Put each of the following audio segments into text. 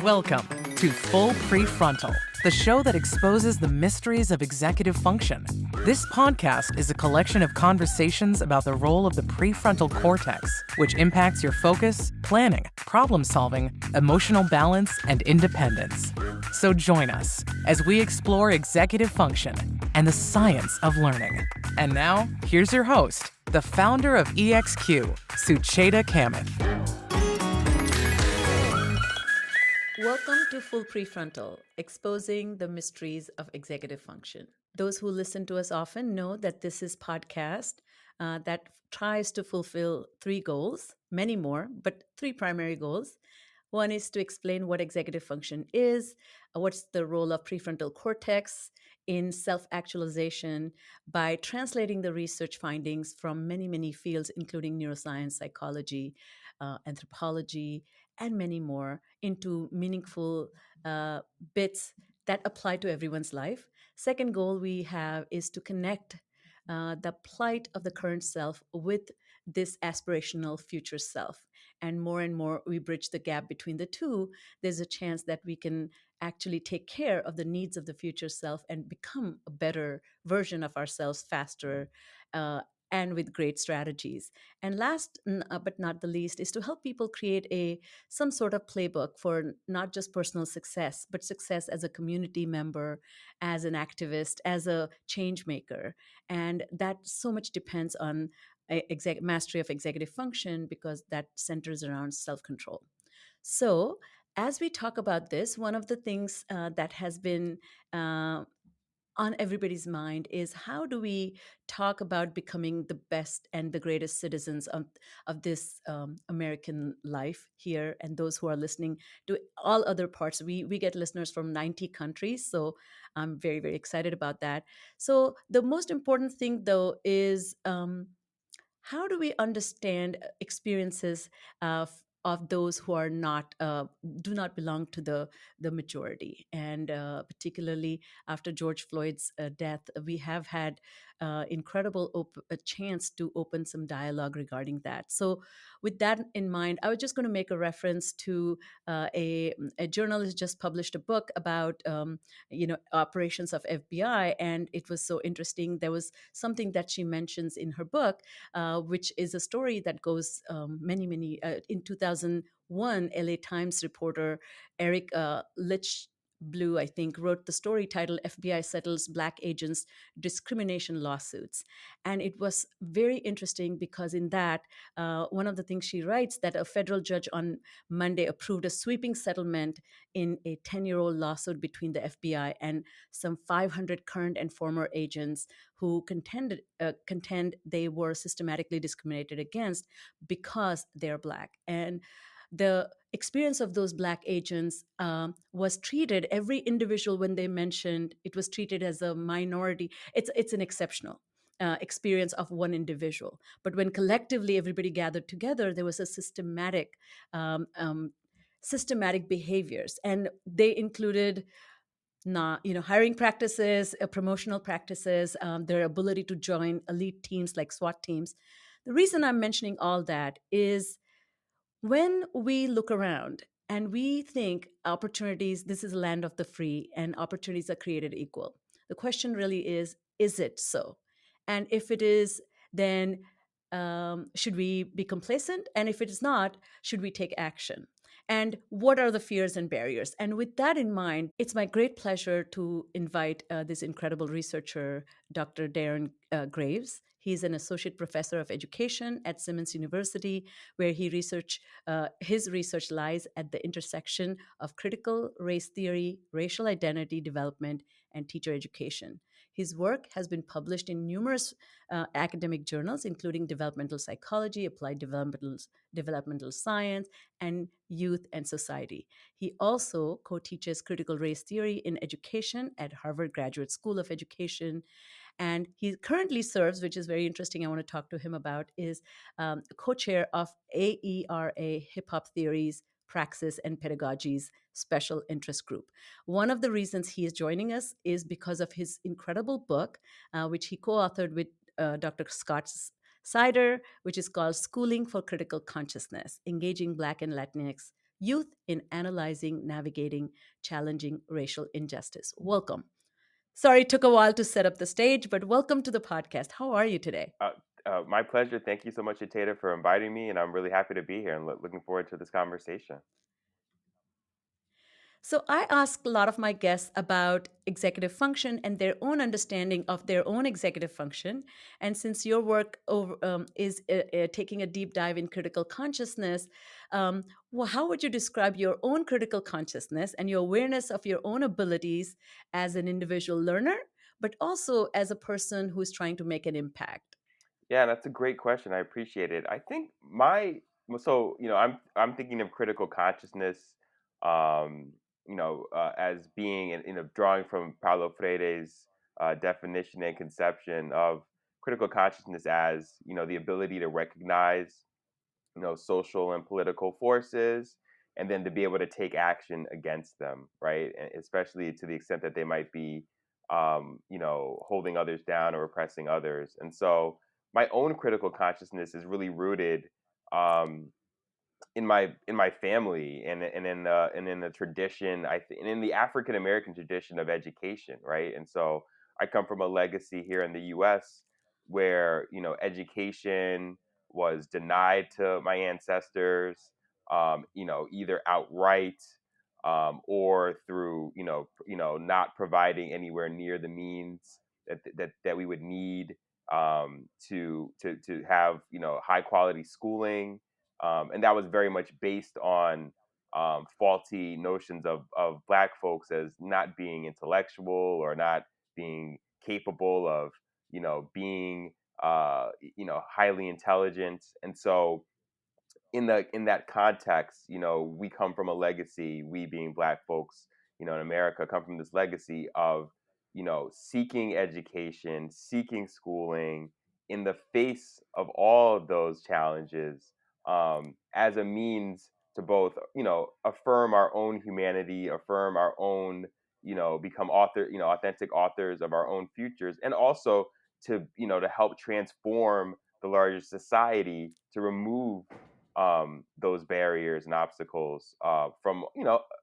Welcome to Full PreFrontal, the show that exposes the mysteries of executive function. This podcast is a collection of conversations about the role of the prefrontal cortex, which impacts your focus, planning, problem-solving, emotional balance, and independence. So join us as we explore executive function and the science of learning. And now, here's your host, the founder of EXQ, Sucheta Kamath. Welcome to Full PreFrontal, exposing the mysteries of executive function. Those who listen to us often know that this is podcast that tries to fulfill three goals, many more, but three primary goals. One is to explain what executive function is, what's the role of prefrontal cortex in self-actualization by translating the research findings from many, many fields, including neuroscience, psychology, anthropology, and many more into meaningful bits that apply to everyone's life. Second goal we have is to connect the plight of the current self with this aspirational future self. And more we bridge the gap between the two, there's a chance that we can actually take care of the needs of the future self and become a better version of ourselves faster and with great strategies. And last but not the least is to help people create some sort of playbook for not just personal success, but success as a community member, as an activist, as a change maker. And that so much depends on mastery of executive function because that centers around self-control. So as we talk about this, one of the things that has been on everybody's mind is how do we talk about becoming the best and the greatest citizens of this American life here, and those who are listening to all other parts. We get listeners from 90 countries, so I'm very, very excited about that. So the most important thing, though, is how do we understand experiences of those who are not do not belong to the majority, and particularly after George Floyd's death, we have had incredible a chance to open some dialogue regarding that. So with that in mind, I was just going to make a reference to a journalist just published a book about operations of FBI, and it was so interesting. There was something that she mentions in her book, which is a story that goes many in 2001, LA Times reporter Eric Blue, I think, wrote the story titled FBI Settles Black Agents Discrimination Lawsuits. And it was very interesting because in that, one of the things she writes that a federal judge on Monday approved a sweeping settlement in a 10-year-old lawsuit between the FBI and some 500 current and former agents who contend they were systematically discriminated against because they're Black. And the experience of those Black agents was treated, every individual, when they mentioned, it was treated as a minority. It's an exceptional experience of one individual. But when collectively everybody gathered together, there was a systematic behaviors. And they included hiring practices, promotional practices, their ability to join elite teams like SWAT teams. The reason I'm mentioning all that is when we look around and we think opportunities, this is a land of the free and opportunities are created equal. The question really is it so? And if it is, then should we be complacent? And if it is not, should we take action? And what are the fears and barriers? And with that in mind, it's my great pleasure to invite this incredible researcher, Dr. Daren Graves. He's an associate professor of education at Simmons University, where his research lies at the intersection of critical race theory, racial identity development, and teacher education. His work has been published in numerous academic journals, including developmental psychology, applied developmental science, and youth and society. He also co-teaches critical race theory in education at Harvard Graduate School of Education. And he currently serves, which is very interesting, I want to talk to him about, is co-chair of AERA Hip Hop Theories, Praxis, and Pedagogy's special interest group. One of the reasons he is joining us is because of his incredible book, which he co-authored with Dr. Scott Sider, which is called Schooling for Critical Consciousness, Engaging Black and Latinx Youth in Analyzing, Navigating, Challenging Racial Injustice. Welcome. Sorry, it took a while to set up the stage, but welcome to the podcast. How are you today? My pleasure. Thank you so much, Educator, for inviting me, and I'm really happy to be here and looking forward to this conversation. So, I ask a lot of my guests about executive function and their own understanding of their own executive function. And since your work is taking a deep dive in critical consciousness, how would you describe your own critical consciousness and your awareness of your own abilities as an individual learner, but also as a person who's trying to make an impact? Yeah, that's a great question. I appreciate it. I think I'm thinking of critical consciousness, um, as being drawing from Paulo Freire's definition and conception of critical consciousness as the ability to recognize social and political forces, and then to be able to take action against them, right? And especially to the extent that they might be, holding others down or oppressing others. And so, my own critical consciousness is really rooted um, in my family and in the tradition and in the African American tradition of education, right? And so I come from a legacy here in the U.S. where education was denied to my ancestors, either outright or through not providing anywhere near the means that we would need to have high quality schooling, and that was very much based on faulty notions of Black folks as not being intellectual or not being capable of being highly intelligent. And so in that context, we come from a legacy, we being Black folks, in America, come from this legacy of, seeking education, seeking schooling in the face of all of those challenges, as a means to both, affirm our own humanity, affirm our own, become authentic authors of our own futures, and also to help transform the larger society to remove those barriers and obstacles from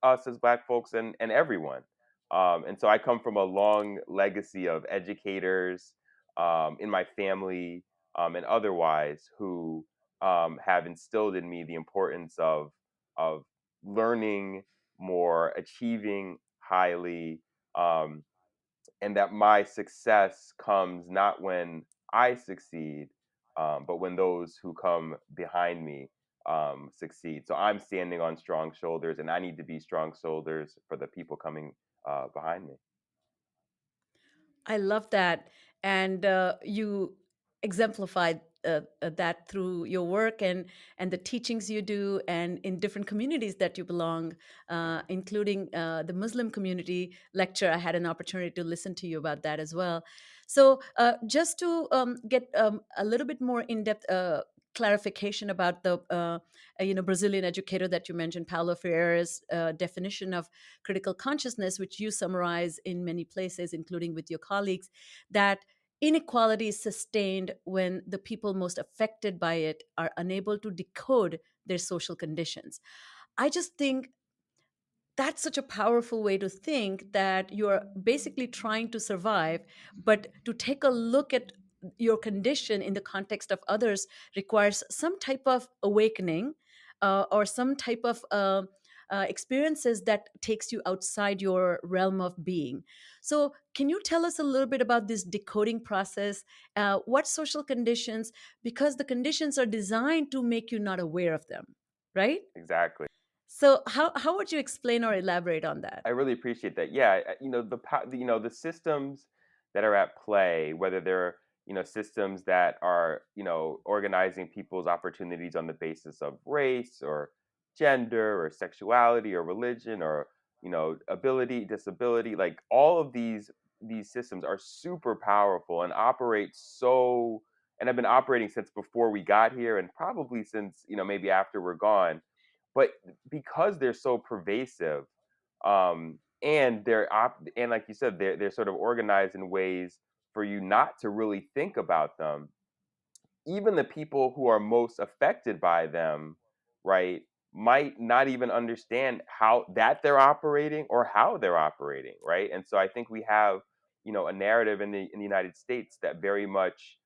us as Black folks and everyone. And so I come from a long legacy of educators in my family and otherwise who have instilled in me the importance of learning more, achieving highly, um, and that my success comes not when I succeed, but when those who come behind me succeed. So I'm standing on strong shoulders, and I need to be strong shoulders for the people coming behind me. I love that. And you exemplified that through your work and the teachings you do, and in different communities that you belong, including the Muslim community lecture. I had an opportunity to listen to you about that as well. So, just to get a little bit more in depth clarification about the Brazilian educator that you mentioned, Paulo Freire's definition of critical consciousness, which you summarize in many places, including with your colleagues, that inequality is sustained when the people most affected by it are unable to decode their social conditions. I just think that's such a powerful way to think, that you're basically trying to survive, but to take a look at your condition in the context of others requires some type of awakening, or some type of experiences that takes you outside your realm of being. So can you tell us a little bit about this decoding process? What social conditions, because the conditions are designed to make you not aware of them, right? Exactly. So how would you explain or elaborate on that? I really appreciate that. Yeah, the systems that are at play, whether they're systems that are organizing people's opportunities on the basis of race or gender or sexuality or religion or ability, disability, like all of these systems are super powerful and operate and have been operating since before we got here and probably since maybe after we're gone, but because they're so pervasive, and like you said, they're sort of organized in ways for you not to really think about them. Even the people who are most affected by them, right? might not even understand how that they're operating or how they're operating, right? And so I think we have, a narrative in the United States that very much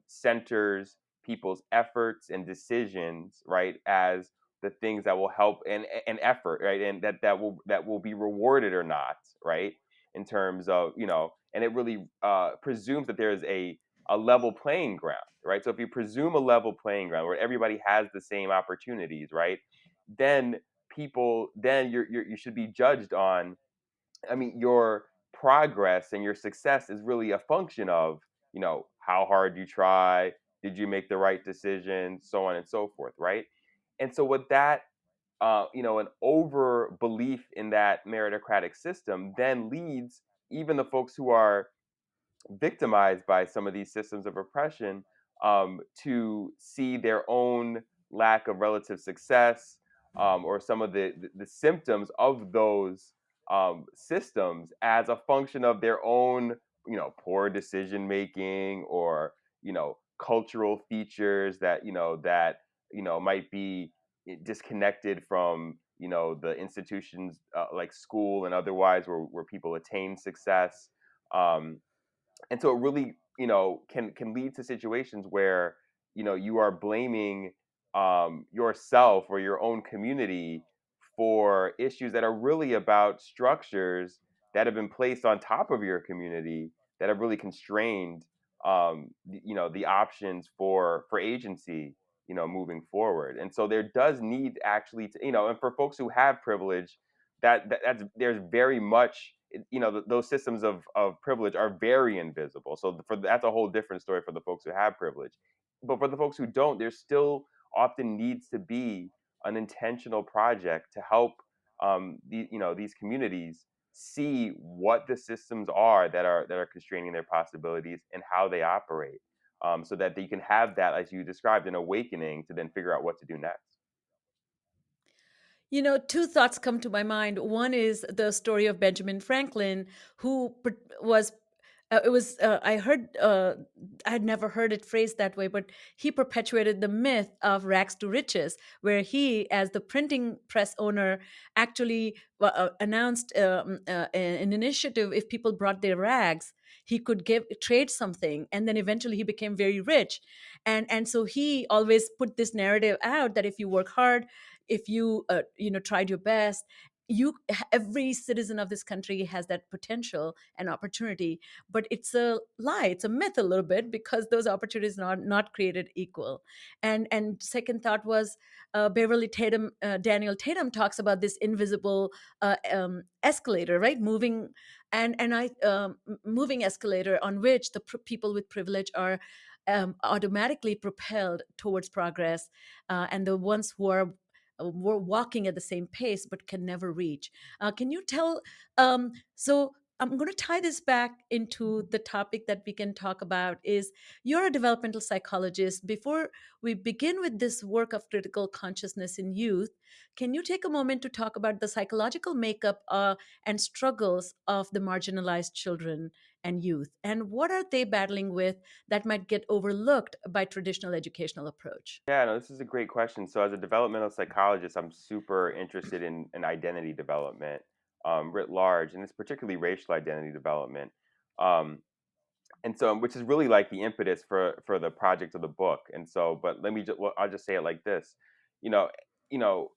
centers people's efforts and decisions, right, as the things that will help and effort, right, and that will be rewarded or not, right, in terms of, and it really presumes that there is a level playing ground, right? So if you presume a level playing ground where everybody has the same opportunities, right, then you should be judged on. I mean, your progress and your success is really a function of, how hard you try, did you make the right decision, so on and so forth, right? And so with that, an over belief in that meritocratic system then leads even the folks who are victimized by some of these systems of oppression, to see their own lack of relative success, or some of the symptoms of those systems as a function of their own, poor decision making, or, cultural features that might be disconnected from, the institutions, like school and otherwise, where people attain success. Um, and so it really, can lead to situations where, you are blaming yourself or your own community for issues that are really about structures that have been placed on top of your community that have really constrained, the options for agency, moving forward. And so there does need actually to, and for folks who have privilege, that's there's very much, those systems of privilege are very invisible. So that's a whole different story for the folks who have privilege. But for the folks who don't, there still often needs to be an intentional project to help, these communities see what the systems are that are constraining their possibilities and how they operate, so that they can have that, as you described, an awakening to then figure out what to do next. Two thoughts come to my mind. One is the story of Benjamin Franklin, who was it was I heard I had never heard it phrased that way, but he perpetuated the myth of rags to riches, where he, as the printing press owner, actually announced an initiative. If people brought their rags, he could give trade something, and then eventually he became very rich. And so he always put this narrative out that if you work hard, if you tried your best, every citizen of this country has that potential and opportunity. But it's a lie, it's a myth a little bit, because those opportunities are not created equal. And second thought was, Beverly Tatum Daniel Tatum talks about this invisible escalator, right, moving escalator on which the people with privilege are automatically propelled towards progress, and the ones who are we're walking at the same pace but can never reach. Can you tell? So I'm going to tie this back into the topic that we can talk about. Is you're a developmental psychologist. Before we begin with this work of critical consciousness in youth, can you take a moment to talk about the psychological makeup and struggles of the marginalized children and youth, and what are they battling with that might get overlooked by traditional educational approach? Yeah, no, this is a great question. So, as a developmental psychologist, I'm super interested in identity development, writ large, and it's particularly racial identity development. Um, and so, which is really like the impetus for the project of the book. And so, but I'll just say it like this, you know, you know,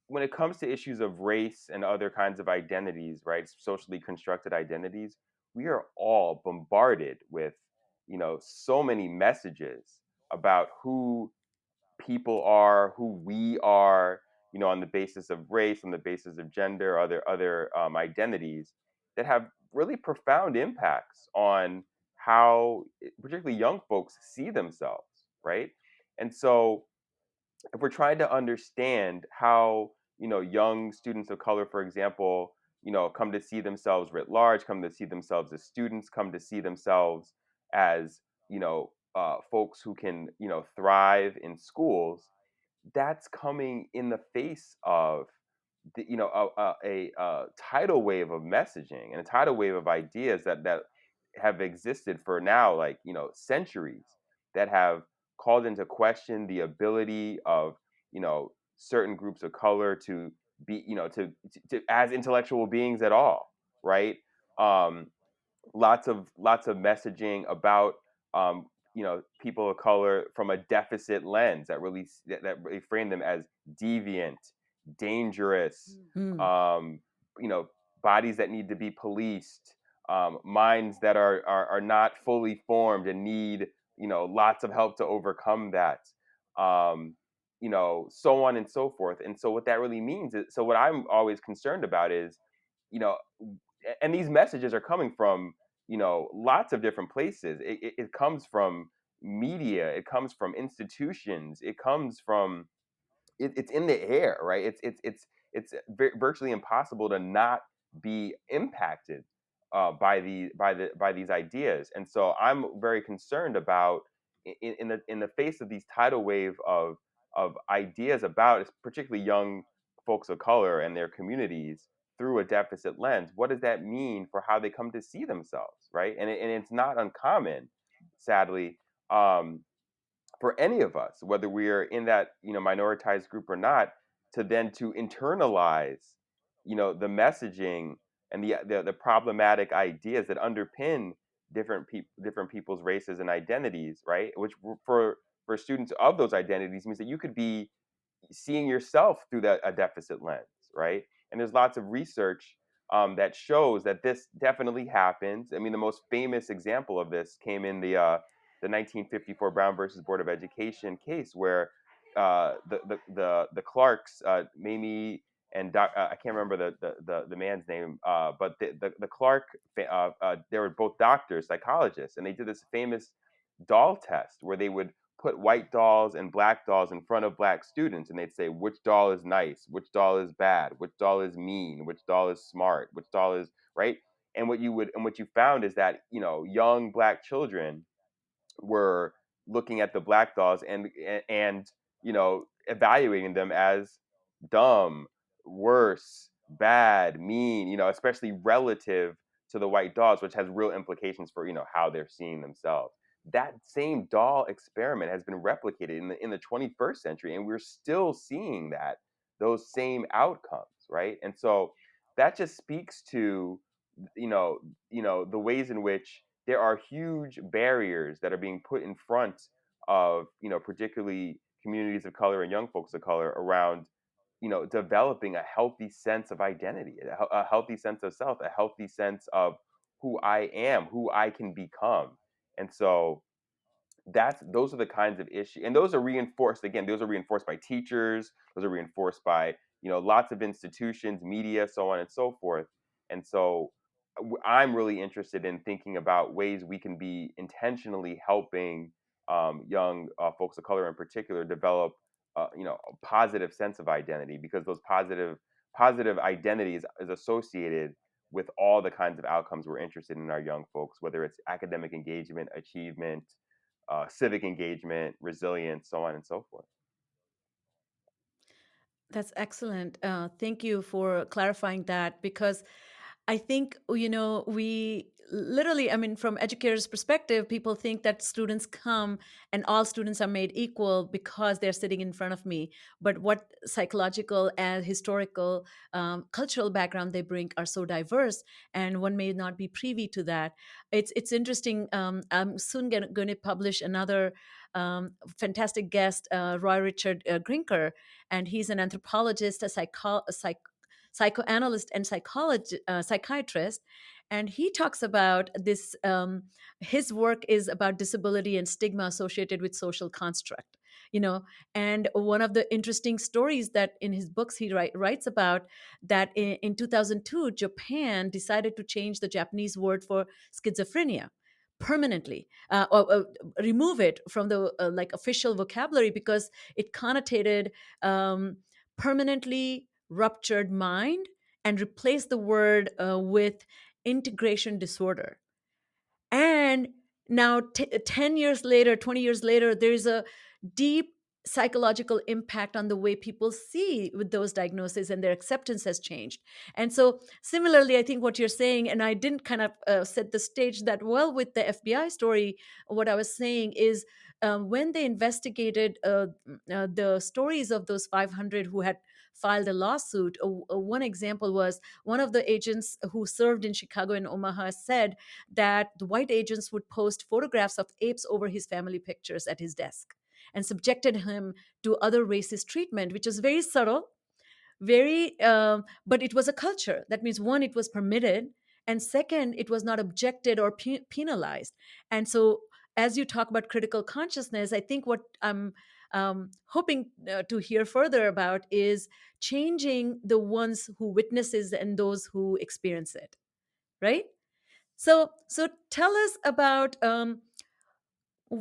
when it comes to issues of race and other kinds of identities, right, socially constructed identities, we are all bombarded with, so many messages about who people are, who we are, on the basis of race, on the basis of gender, other identities that have really profound impacts on how, particularly young folks, see themselves, right? And so, if we're trying to understand how, young students of color, for example, come to see themselves writ large, come to see themselves as students, come to see themselves as, folks who can, thrive in schools, that's coming in the face of a tidal wave of messaging and a tidal wave of ideas that have existed for now, like, centuries, that have called into question the ability of, certain groups of color to be, to as intellectual beings at all, right? Um, lots of messaging about people of color from a deficit lens that really frame them as deviant, dangerous, Mm. um, you know, bodies that need to be policed, minds that are not fully formed and need lots of help to overcome that. So on and so forth. And so what that really means is, so what I'm always concerned about is, you know and these messages are coming from lots of different places. It comes from media, it comes from institutions, it comes from it's in the air, right? It's virtually impossible to not be impacted by these ideas. And so I'm very concerned about, in the face of these tidal wave of ideas about particularly young folks of color and their communities through a deficit lens, what does that mean for how they come to see themselves, right? And it's not uncommon, sadly, um, for any of us, whether we are in that minoritized group or not, to internalize the messaging and the problematic ideas that underpin different people's races and identities, right? Which for students of those identities means that you could be seeing yourself through a deficit lens, right? And there's lots of research that shows that this definitely happens. I mean, the most famous example of this came in the 1954 Brown versus Board of Education case, where the Clarks, Mamie and I can't remember the man's name, but the Clark, they were both doctors, psychologists, and they did this famous doll test where they would put white dolls and black dolls in front of black students, and they'd say which doll is nice, which doll is bad, which doll is mean, which doll is smart, which doll is right. And what you found is that young black children were looking at the black dolls and evaluating them as dumb, worse, bad, mean, especially relative to the white dolls, which has real implications for how they're seeing themselves. That same doll experiment has been replicated in the 21st century, and we're still seeing those same outcomes, right? And so that just speaks to the ways in which there are huge barriers that are being put in front of particularly communities of color and young folks of color around developing a healthy sense of identity, a healthy sense of self, a healthy sense of who I am, who I can become. And so those are the kinds of issues, and those are reinforced, again, those are reinforced by teachers, those are reinforced by lots of institutions, media, so on and so forth. And so I'm really interested in thinking about ways we can be intentionally helping young folks of color in particular develop a positive sense of identity, because those positive identities is associated with all the kinds of outcomes we're interested in our young folks, whether it's academic engagement, achievement, civic engagement, resilience, so on and so forth. That's excellent. Thank you for clarifying that, because I think, we literally, I mean, from educators' perspective, people think that students come and all students are made equal because they're sitting in front of me. But what psychological and historical, cultural background they bring are so diverse, and one may not be privy to that. It's interesting. I'm soon going to publish another fantastic guest, Roy Richard Grinker, and he's an anthropologist, a psychoanalyst and psychiatrist, and he talks about this. His work is about disability and stigma associated with social construct. And one of the interesting stories that in his books he writes about, that in 2002 Japan decided to change the Japanese word for schizophrenia permanently, or remove it from the like official vocabulary, because it connotated permanently ruptured mind, and replace the word with integration disorder. And now, 10 years later, 20 years later, there's a deep psychological impact on the way people see with those diagnoses, and their acceptance has changed. And so, similarly, I think what you're saying, and I didn't kind of set the stage that well with the FBI story, what I was saying is when they investigated the stories of those 500 who had filed a lawsuit, one example was one of the agents who served in Chicago and Omaha said that the white agents would post photographs of apes over his family pictures at his desk and subjected him to other racist treatment, which was very subtle, very but it was a culture. That means, one, it was permitted, and second, it was not objected or penalized. And so, as you talk about critical consciousness, I think what I'm hoping to hear further about is changing the ones who witnesses and those who experience it, right? So tell us about,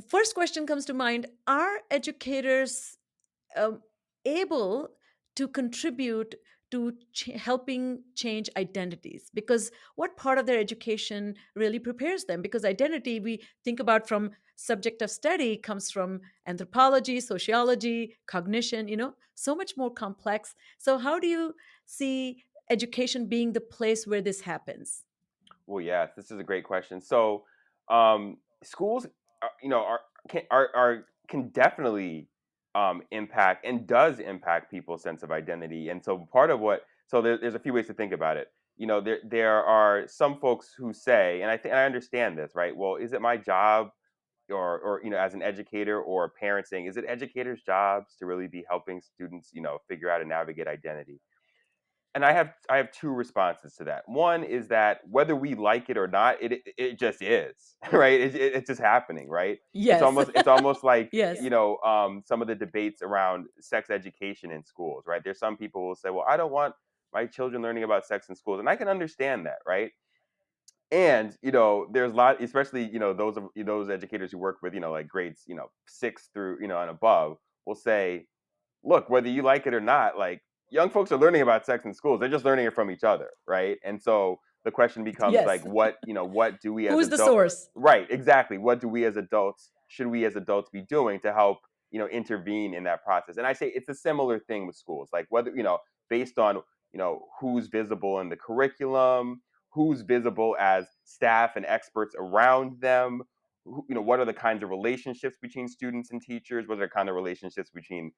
first question comes to mind: are educators um, able to contribute to helping change identities? Because what part of their education really prepares them? Because identity, we think about from subject of study, comes from anthropology, sociology, cognition, so much more complex. So how do you see education being the place where this happens? Well, yes, this is a great question. So, schools, are can definitely impact and does impact people's sense of identity. And so, part of what so there's a few ways to think about it. There are some folks who say, and I understand this, right? Well, is it my job, or as an educator or a parent saying, is it educators' jobs to really be helping students, figure out and navigate identity? And I have two responses to that. One is that whether we like it or not, it just is, right? It's just happening, right? It's Yes. almost like, Yes. some of the debates around sex education in schools, right? There's some people who will say, well, I don't want my children learning about sex in schools, and I can understand that, right? And there's a lot, especially those educators who work with like grades 6 through and above, will say, look, whether you like it or not, like, young folks are learning about sex in schools. They're just learning it from each other, right? And so the question becomes, like, Yes. what do we as Who's the adults, source? right? Exactly. What do we as adults should we as adults be doing to help intervene in that process? And I say it's a similar thing with schools, like whether based on who's visible in the curriculum, who's visible as staff and experts around them. What are the kinds of relationships between students and teachers? What are the kind of relationships between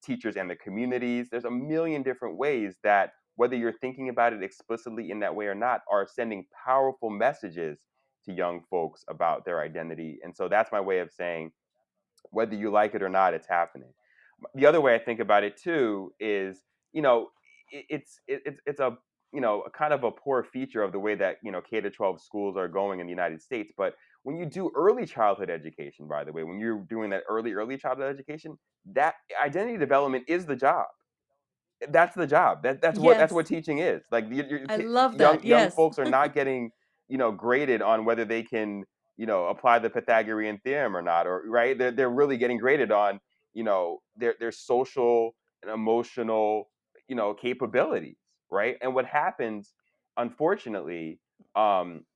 teachers and the communities? There's a million different ways that, whether you're thinking about it explicitly in that way or not, are sending powerful messages to young folks about their identity. And so that's my way of saying, whether you like it or not, it's happening. The other way I think about it too is, it's a a kind of a poor feature of the way that K to 12 schools are going in the United States. But when you do early childhood education, by the way, when you're doing that early childhood education, that identity development is the job. That's the job. That's what Yes. teaching is. Like, I love that. young Yes. folks are not getting graded on whether they can apply the Pythagorean theorem or not, or right. They're really getting graded on their social and emotional capabilities, right? And what happens, unfortunately, um,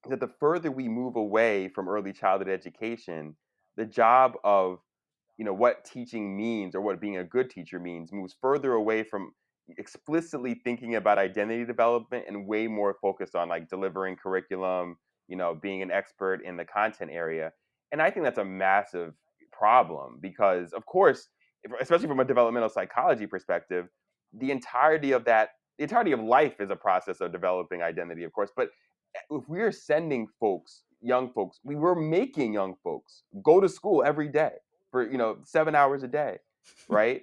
is that the further we move away from early childhood education, the job of what teaching means, or what being a good teacher means, moves further away from explicitly thinking about identity development, and way more focused on, like, delivering curriculum, being an expert in the content area. And I think that's a massive problem, because, of course, especially from a developmental psychology perspective, the entirety of life is a process of developing identity, of course. But if we're sending young folks, we were making young folks go to school every day for 7 hours a day, right?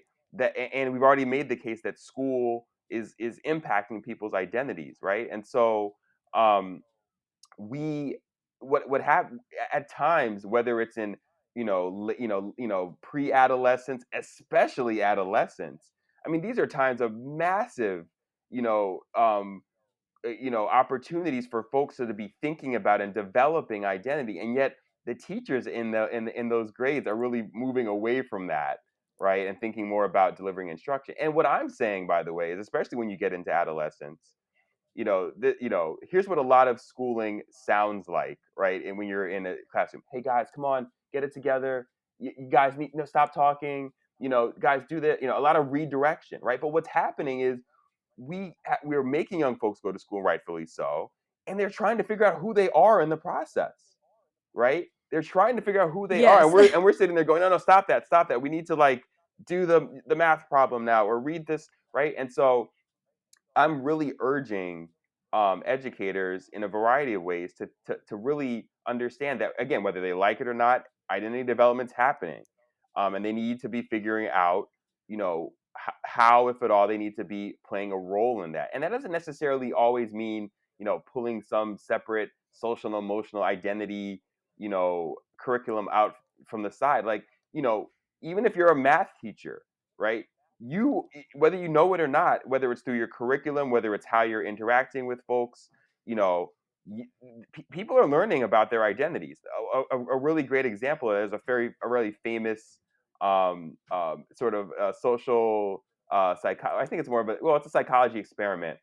And we've already made the case that school is impacting people's identities, right? And so, um, we what have at times, whether it's in pre-adolescence, especially adolescence. I mean, these are times of massive you know um, opportunities for folks to be thinking about and developing identity, and yet the teachers in those grades are really moving away from that, right, and thinking more about delivering instruction. And what I'm saying, by the way, is, especially when you get into adolescence, here's what a lot of schooling sounds like, right? And when you're in a classroom, hey guys, come on, get it together. You guys need, stop talking. Guys, do that. A lot of redirection, right? But what's happening is, we're making young folks go to school, rightfully so, and they're trying to figure out who they are in the process, right? they're trying to figure out who they are, Yes. and we're sitting there going, no, stop that. We need to like do the math problem now, or read this, right? And so I'm really urging educators in a variety of ways to really understand that, again, whether they like it or not, identity development's happening, and they need to be figuring out, how, if at all, they need to be playing a role in that. And that doesn't necessarily always mean, pulling some separate social and emotional identity, curriculum out from the side. Like, even if you're a math teacher, right? You, whether you know it or not, whether it's through your curriculum, whether it's how you're interacting with folks, you know people are learning about their identities. A really great example is a really famous sort of social I think it's more of it's a psychology experiment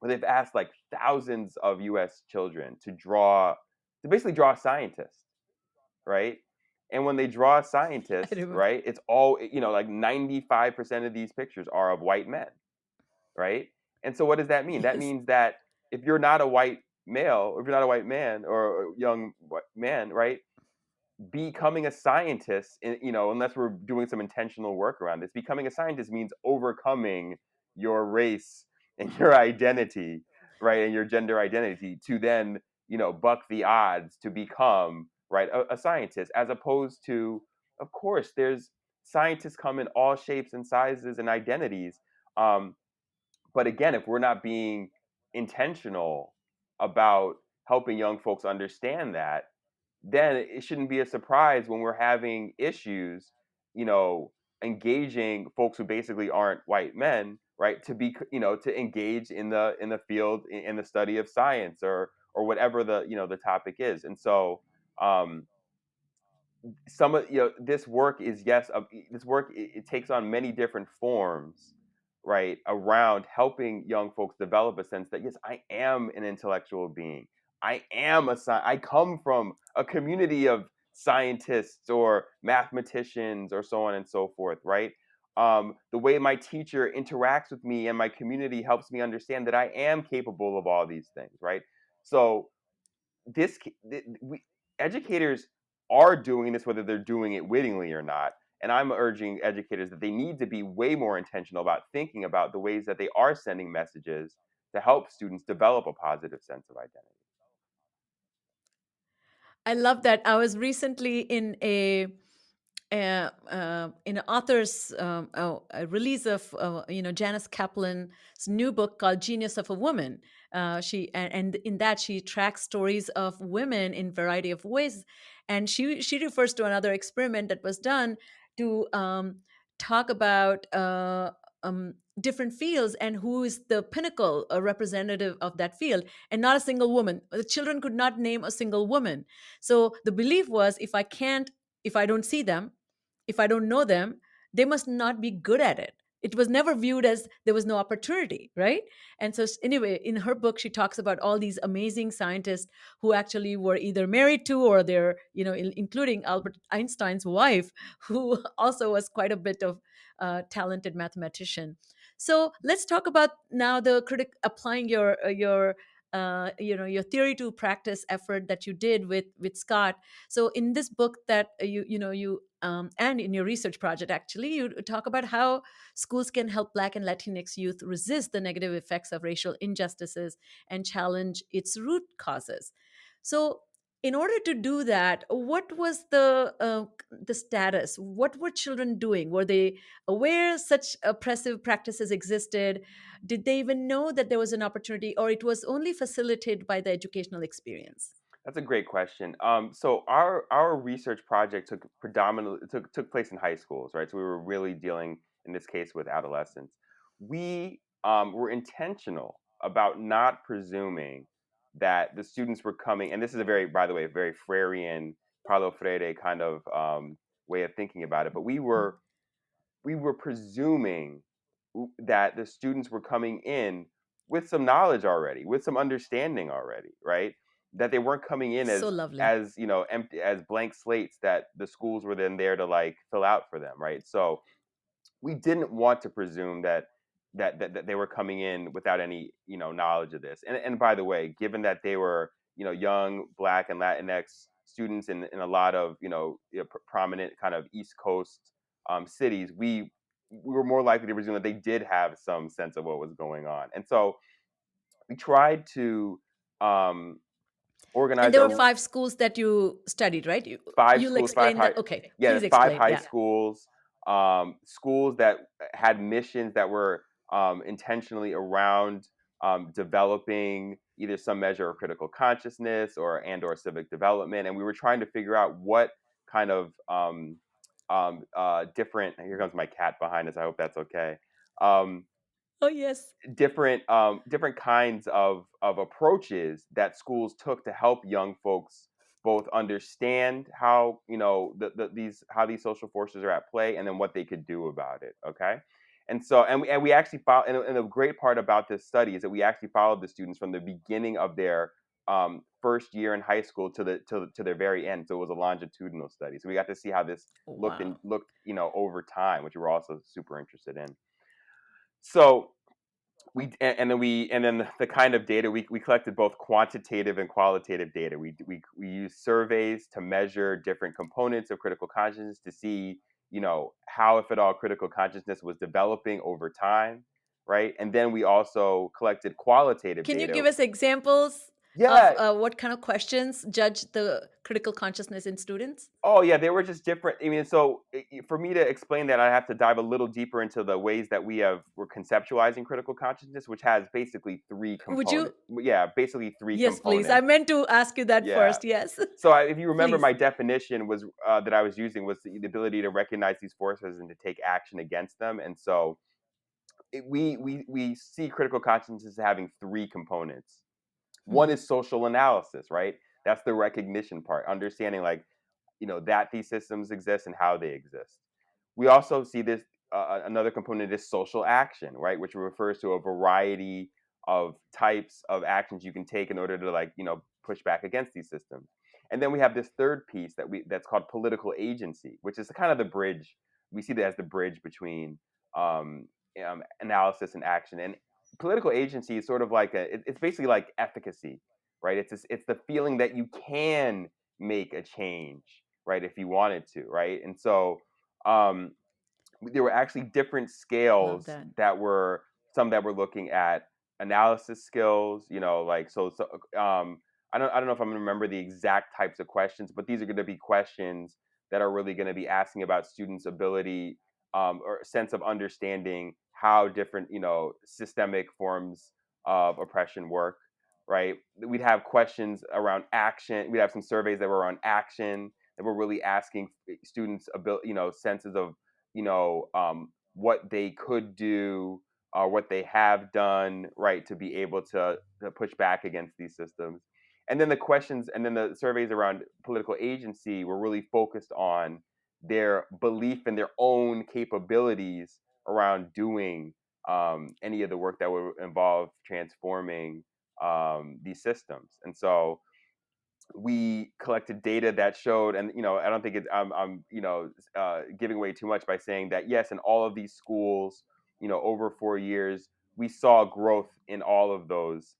where they've asked like thousands of US children to basically draw a scientist, right? And when they draw a I scientist, remember. right, it's all, like 95% of these pictures are of white men, right? And so what does that mean? That Yes. means that if you're not a white male, or if you're not a white man or a young white man, right, becoming a scientist, unless we're doing some intentional work around this, becoming a scientist means overcoming your race and your identity, right, and your gender identity to then, buck the odds to become, right, a scientist, as opposed to, of course, there's scientists come in all shapes and sizes and identities. Um, but again, if we're not being intentional about helping young folks understand that, then it shouldn't be a surprise when we're having issues, you know, engaging folks who basically aren't white men, right? To be, to engage in the field, in the study of science, or whatever the topic is. And so, um, some of this work is, this work, it takes on many different forms, right, around helping young folks develop a sense that, yes, I am an intellectual being. I come from a community of scientists or mathematicians or so on and so forth, right? The way my teacher interacts with me and my community helps me understand that I am capable of all these things, right? So this we educators are doing this, whether they're doing it wittingly or not. And I'm urging educators that they need to be way more intentional about thinking about the ways that they are sending messages to help students develop a positive sense of identity. I love that. I was recently in an author's a release of Janice Kaplan's new book called Genius of a Woman. And in that she tracks stories of women in variety of ways, and she refers to another experiment that was done to talk about different fields and who is the pinnacle representative of that field, and not a single woman. The children could not name a single woman. So the belief was, if I don't see them, if I don't know them, they must not be good at it. It was never viewed as there was no opportunity, right? And so, anyway, in her book, she talks about all these amazing scientists who actually were either married to, or they're, including Albert Einstein's wife, who also was quite a bit of talented mathematician. So let's talk about now the applying your theory to practice effort that you did with Scott. So in this book that you and in your research project, actually, you talk about how schools can help Black and Latinx youth resist the negative effects of racial injustices and challenge its root causes. So in order to do that, what was the status? What were children doing? Were they aware such oppressive practices existed? Did they even know that there was an opportunity, or it was only facilitated by the educational experience? That's a great question. So our research project took place in high schools, right? So we were really dealing in this case with adolescents. We were intentional about not presuming that the students were coming, and this is by the way, a very Freirean, Paulo Freire kind of way of thinking about it. But we were presuming that the students were coming in with some knowledge already, with some understanding already, right? That they weren't coming in So as lovely. as you know empty, as blank slates that the schools were then there to like fill out for them, right? So we didn't want to presume that they were coming in without any knowledge of this. And by the way, given that they were young Black and Latinx students in a lot of prominent kind of East Coast cities, we were more likely to presume that they did have some sense of what was going on. And so we tried to um, And organize there were our 5 schools that you studied, right? five You'll schools, five explain high, that. Okay, yeah, please five explain. high Yeah. schools, schools that had missions that were intentionally around developing either some measure of critical consciousness or civic development, and we were trying to figure out what kind of different. Here comes my cat behind us. I hope that's okay. Um, Oh, yes. different kinds of approaches that schools took to help young folks both understand how these how these social forces are at play, and then what they could do about it. Okay, and so we actually follow, and the great part about this study is that we actually followed the students from the beginning of their first year in high school to their very end. So it was a longitudinal study. So we got to see how this Wow. looked over time, which we were also super interested in. So and then the kind of data we collected, both quantitative and qualitative data. We used surveys to measure different components of critical consciousness to see how, if at all, critical consciousness was developing over time, right? And then we also collected qualitative Can you data. give us examples of Yeah. what kind of questions judge the critical consciousness in students? Oh yeah, they were just different. I mean, so for me to explain that, I have to dive a little deeper into the ways that we're conceptualizing critical consciousness, which has basically three Would you? components. Yeah, basically three Yes, please. I components. meant to ask you that Yeah. first. Yes. So if you remember, Please. my definition was that I was using was the ability to recognize these forces and to take action against them. And so we see critical consciousness as having three components. One Mhm. is social analysis, right? That's the recognition part, understanding like that these systems exist and how they exist. We also see this another component is social action, right, which refers to a variety of types of actions you can take in order to push back against these systems. And then we have this third piece that's called political agency, which is kind of the bridge. We see that as the bridge between um, analysis and action. And political agency is sort of like it's basically like efficacy, right? It's the feeling that you can make a change, right, if you wanted to, right? And so um, there were actually different Love scales that. that were some that were looking at analysis skills, like I don't know if I'm going to remember the exact types of questions, but these are going to be questions that are really going to be asking about students' ability or sense of understanding how different systemic forms of oppression work, right? We'd have questions around action. We'd have some surveys that were around action that were really asking students about senses of what they could do or what they have done, right, to be able to push back against these systems. And then the surveys around political agency were really focused on their belief in their own capabilities around doing any of the work that would involve transforming these systems. And so we collected data that showed, and I don't think I'm giving away too much by saying that yes, in all of these schools, over 4 years, we saw growth in all of those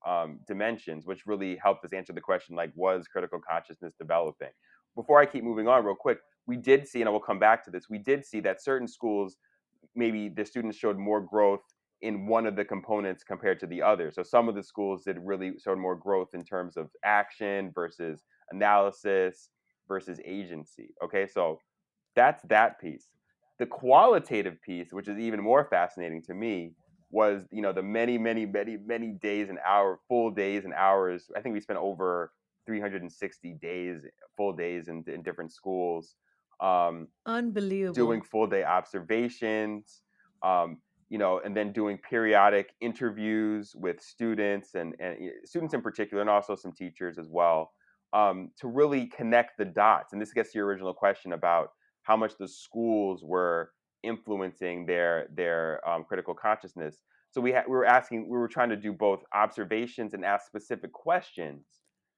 dimensions, which really helped us answer the question, like, was critical consciousness developing? Before I keep moving on, real quick, we did see, and I will come back to this, we did see that certain schools, maybe the students showed more growth in one of the components compared to the other. So some of the schools did really showed more growth in terms of action versus analysis versus agency. Okay, so that's that piece. The qualitative piece, which is even more fascinating to me, was the many days and full days and hours. I think we spent over 360 days, full days in different schools. Um, Doing Unbelievable. full day observations, and then doing periodic interviews with students and students in particular, and also some teachers as well, to really connect the dots. And this gets to your original question about how much the schools were influencing their critical consciousness. So we were trying to do both observations and ask specific questions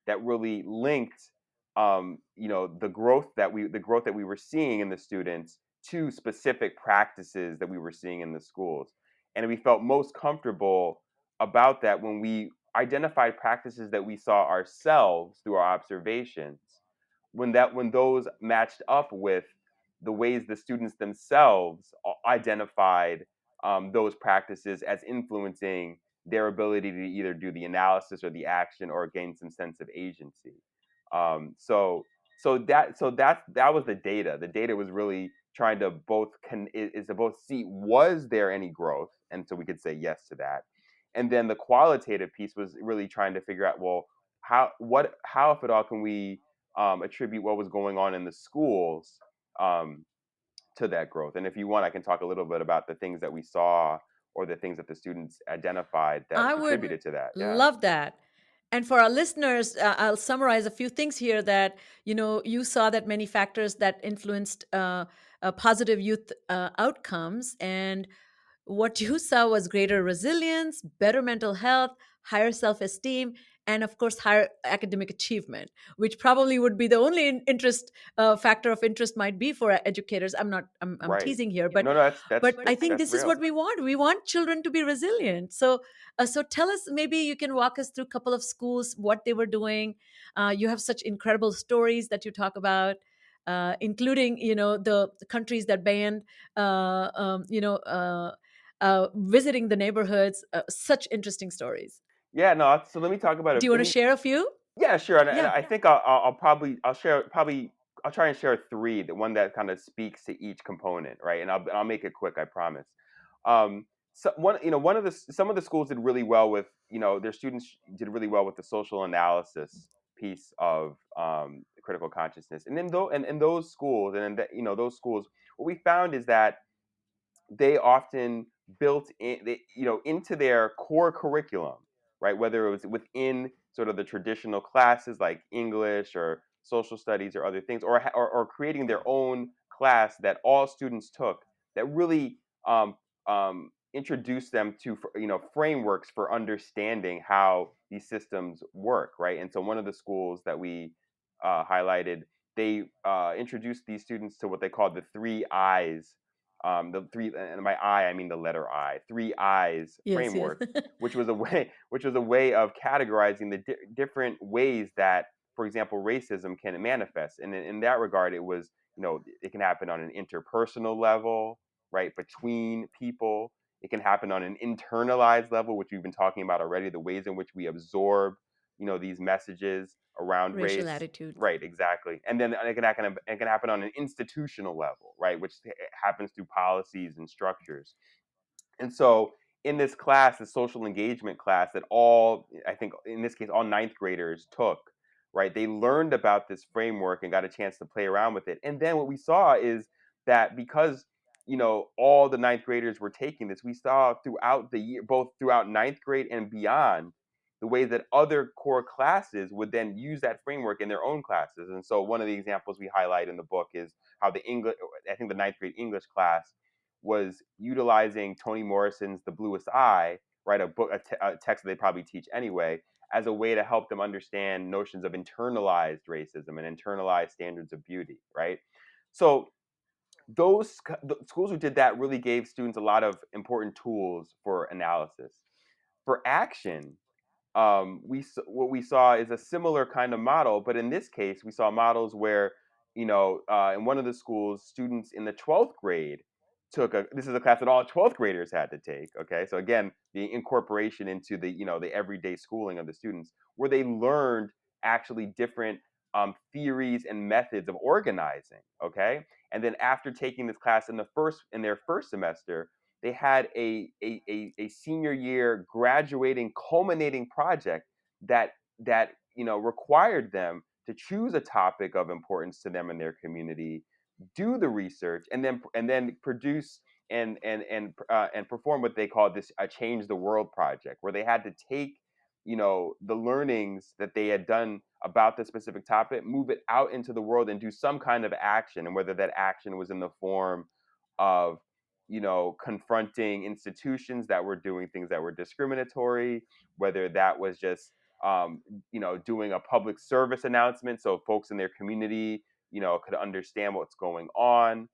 that really linked the growth that we were seeing in the students to specific practices that we were seeing in the schools. And we felt most comfortable about that when we identified practices that we saw ourselves through our observations, when those matched up with the ways the students themselves identified those practices as influencing their ability to either do the analysis or the action or gain some sense of agency. So that was the data. The data was really trying to is to both see, was there any growth, and so we could say yes to that, and then the qualitative piece was really trying to figure out, well, how if at all can we attribute what was going on in the schools um, to that growth. And if you want, I can talk a little bit about the things that we saw or the things that the students identified that I would contributed to that. Yeah. love that. And for our listeners, I'll summarize a few things here that, you saw that many factors that influenced positive youth outcomes. And what you saw was greater resilience, better mental health, higher self esteem, and of course, higher academic achievement, which probably would be the only interest factor of interest might be for educators. I'm Right. teasing here, No, no, but I think that's this is real. what we want. We want children to be resilient. So tell us, maybe you can walk us through a couple of schools, what they were doing. You have such incredible stories that you talk about. Including, the countries that banned, visiting the neighborhoods. Such interesting stories. Yeah, no. So let me talk about Do it. you Let want to me. share a few? Yeah, sure. And Yeah. I think I'll probably I'll share probably I'll try and share three. The one that kind of speaks to each component, right? And I'll make it quick. I promise. So one of the some of the schools did really well with, their students did really well with the social analysis piece of critical consciousness. And in those schools, and in those schools, what we found is that they often into their core curriculum, right? Whether it was within sort of the traditional classes like English or social studies or other things, or creating their own class that all students took, that really introduced them to frameworks for understanding how these systems work, right? And so one of the schools that we highlighted, they introduced these students to what they called the three I's, the three, and by I mean the letter I, three I's Yes, yes. framework, which was a way of categorizing the different ways that, for example, racism can manifest. And in that regard, it was, it can happen on an interpersonal level, right, between people. It can happen on an internalized level, which we've been talking about already, the ways in which we absorb, these messages around Racial race. attitudes. Right, exactly. And then it can happen on an institutional level, right, which happens through policies and structures. And so in this class, the social engagement class that I think in this case, all ninth graders took, right, they learned about this framework and got a chance to play around with it. And then what we saw is that because, all the ninth graders were taking this, we saw throughout the year, both throughout ninth grade and beyond, the way that other core classes would then use that framework in their own classes. And so one of the examples we highlight in the book is how I think the ninth grade English class was utilizing Toni Morrison's The Bluest Eye, right, a text that they probably teach anyway, as a way to help them understand notions of internalized racism and internalized standards of beauty, right? So the schools who did that really gave students a lot of important tools for analysis. For action, what we saw is a similar kind of model, but in this case, we saw models where, in one of the schools, students in the 12th grade this is a class that all 12th graders had to take. Okay, so again, the incorporation into the everyday schooling of the students, where they learned actually different theories and methods of organizing. Okay, and then after taking this class in their first semester, they had a senior year graduating culminating project that required them to choose a topic of importance to them in their community, do the research, and then produce and perform what they called this a change the world project, where they had to take the learnings that they had done about the specific topic, move it out into the world and do some kind of action. And whether that action was in the form of confronting institutions that were doing things that were discriminatory, whether that was just doing a public service announcement so folks in their community could understand what's going on.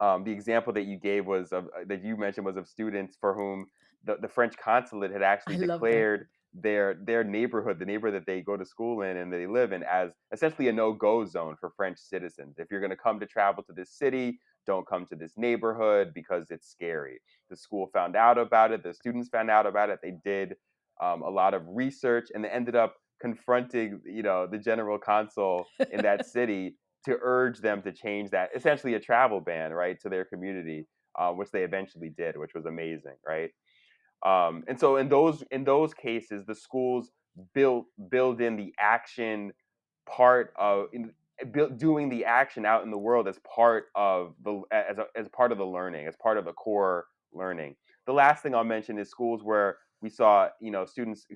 The example that you gave that you mentioned was of students for whom the French consulate had actually I love that. declared their neighborhood, the neighborhood that they go to school in and they live in, as essentially a no-go zone for French citizens. If you're going to come to travel to this city, don't come to this neighborhood because it's scary. The school found out about it. The students found out about it. They did a lot of research, and they ended up confronting, the general consul in that city to urge them to change that, essentially a travel ban, right, to their community, which they eventually did, which was amazing, right? And so in those cases, the schools build in the action part of doing the action out in the world as part of as part of the learning, as part of the core learning. The last thing I'll mention is schools where we saw students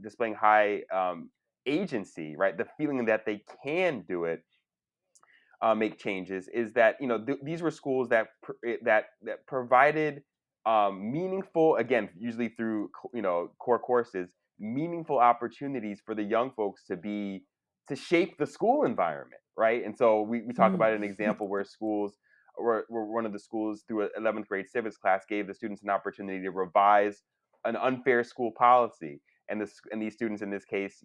displaying high agency, right? The feeling that they can do it, make changes, is that these were schools that provided meaningful, again, usually through core courses, meaningful opportunities for the young folks to shape the school environment, right? And so we talk Mm. about an example where schools, where one of the schools through an 11th grade civics class gave the students an opportunity to revise an unfair school policy, and these students in this case,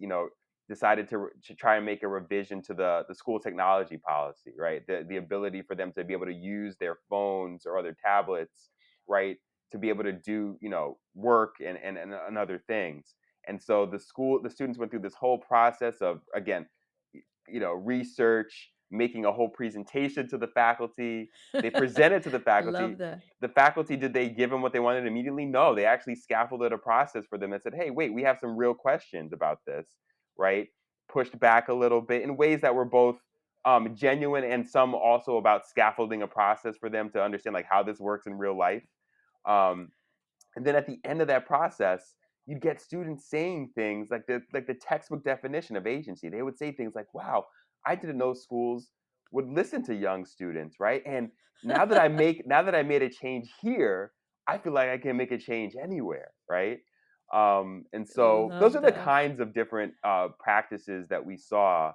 decided to try and make a revision to the school technology policy, right? The ability for them to be able to use their phones or other tablets, right, to be able to do work and other things. And so the students went through this whole process of, again, research, making a whole presentation to the faculty. They presented to the I love faculty. that. The faculty, did they give them what they wanted immediately? No, they actually scaffolded a process for them and said, hey, wait, we have some real questions about this, right? Pushed back a little bit in ways that were both genuine, and some also about scaffolding a process for them to understand like how this works in real life. Um, and then at the end of that process, you'd get students saying things like the textbook definition of agency. They would say things like, "Wow, I didn't know schools would listen to young students, right? And now that I made a change here, I feel like I can make a change anywhere, right?" And so those Love are the that. kinds of different practices that we saw,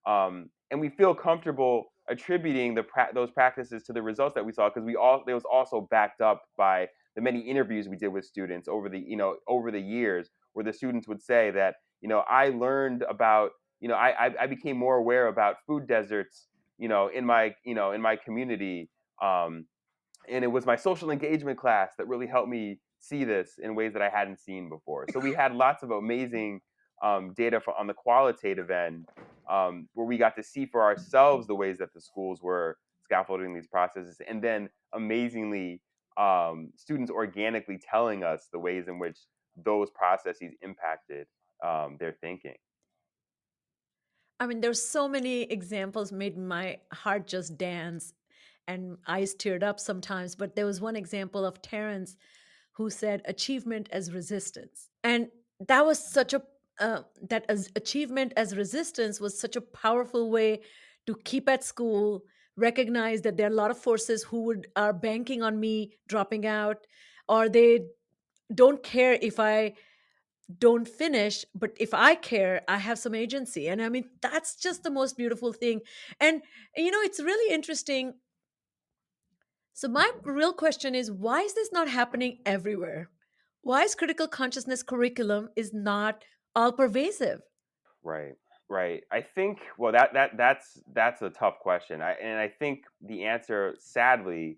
and we feel comfortable attributing those practices to the results that we saw, because it was also backed up by the many interviews we did with students over the years, where the students would say that I learned about I became more aware about food deserts in my community, um, and it was my social engagement class that really helped me see this in ways that I hadn't seen before. So we had lots of amazing data on the qualitative end, where we got to see for ourselves the ways that the schools were scaffolding these processes, and then amazingly, students organically telling us the ways in which those processes impacted their thinking. I mean, there's so many examples made my heart just dance and eyes teared up sometimes. But there was one example of Terence who said achievement as resistance. And that was such a, that as achievement as resistance was such a powerful way to keep at school, recognize that there are a lot of forces who are banking on me dropping out, or they don't care if I don't finish, but if I care, I have some agency. And I mean, that's just the most beautiful thing. And it's really interesting. So my real question is, why is this not happening everywhere? Why is critical consciousness curriculum is not all pervasive? Right, right. I think, well, that's a tough question. I think the answer, sadly,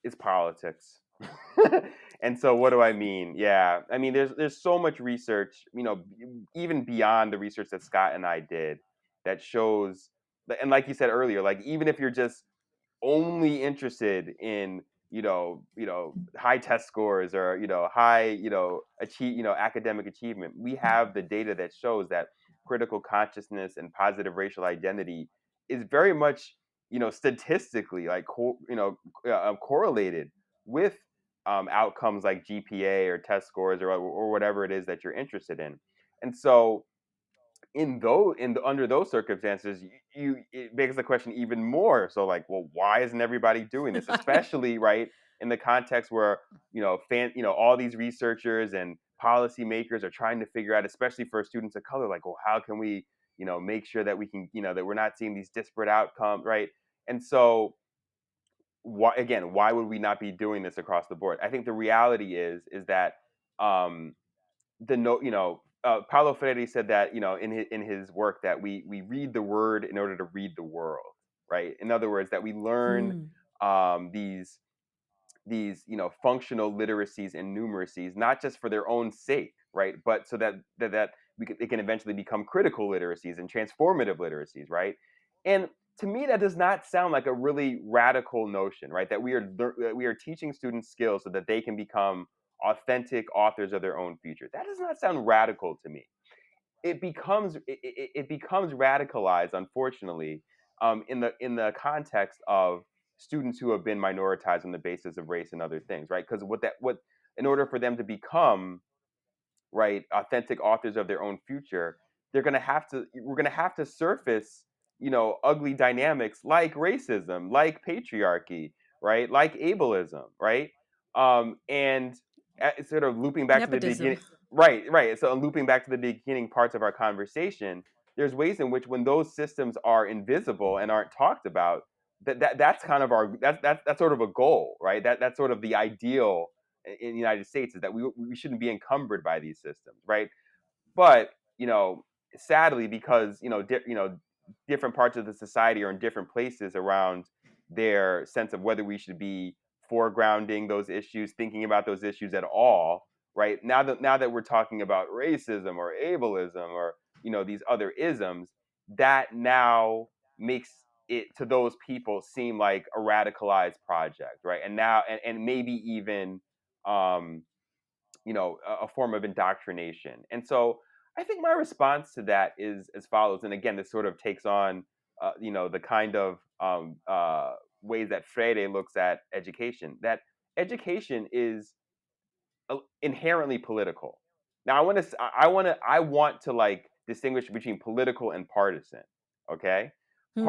is politics. And so, what do I mean? Yeah, I mean, there's so much research, even beyond the research that Scott and I did, that shows, and like you said earlier, like even if you're just only interested in high test scores, or high academic achievement, we have the data that shows that critical consciousness and positive racial identity is very much statistically like correlated with outcomes like GPA or test scores, or whatever it is that you're interested in. And so under those circumstances, it begs the question even more. So, like, well, why isn't everybody doing this? Especially, right, in the context where all these researchers and policymakers are trying to figure out, especially for students of color, like, well, how can we make sure that we can that we're not seeing these disparate outcomes, right? And so, why would we not be doing this across the board? I think the reality is that um, the no, Paulo Freire said that, in his work, that we read the word in order to read the world, right? In other words, that we learn Hmm. these functional literacies and numeracies, not just for their own sake, right, but so that it can eventually become critical literacies and transformative literacies, right? And to me, that does not sound like a really radical notion, right? That we are teaching students skills so that they can become authentic authors of their own future. That does not sound radical to me. It becomes radicalized, unfortunately, in the context of students who have been minoritized on the basis of race and other things, right? Because what in order for them to become, right, authentic authors of their own future, we're going to have to surface, ugly dynamics like racism, like patriarchy, right, like ableism, right? And sort of looping back to the Nepotism. beginning, right, so looping back to the beginning parts of our conversation, there's ways in which, when those systems are invisible and aren't talked about, that's kind of that's sort of a goal, right? That's sort of the ideal in the United States, is that we shouldn't be encumbered by these systems, right? But sadly, because different parts of the society are in different places around their sense of whether we should be foregrounding those issues, thinking about those issues at all, right? Now that we're talking about racism or ableism or these other isms, that now makes it, to those people, seem like a radicalized project, right? And maybe even um, a form of indoctrination. And so I think my response to that is as follows. And again, this sort of takes on, the kind of ways that Freire looks at education. That education is inherently political. Now, I want to like distinguish between political and partisan. Okay, Hmm.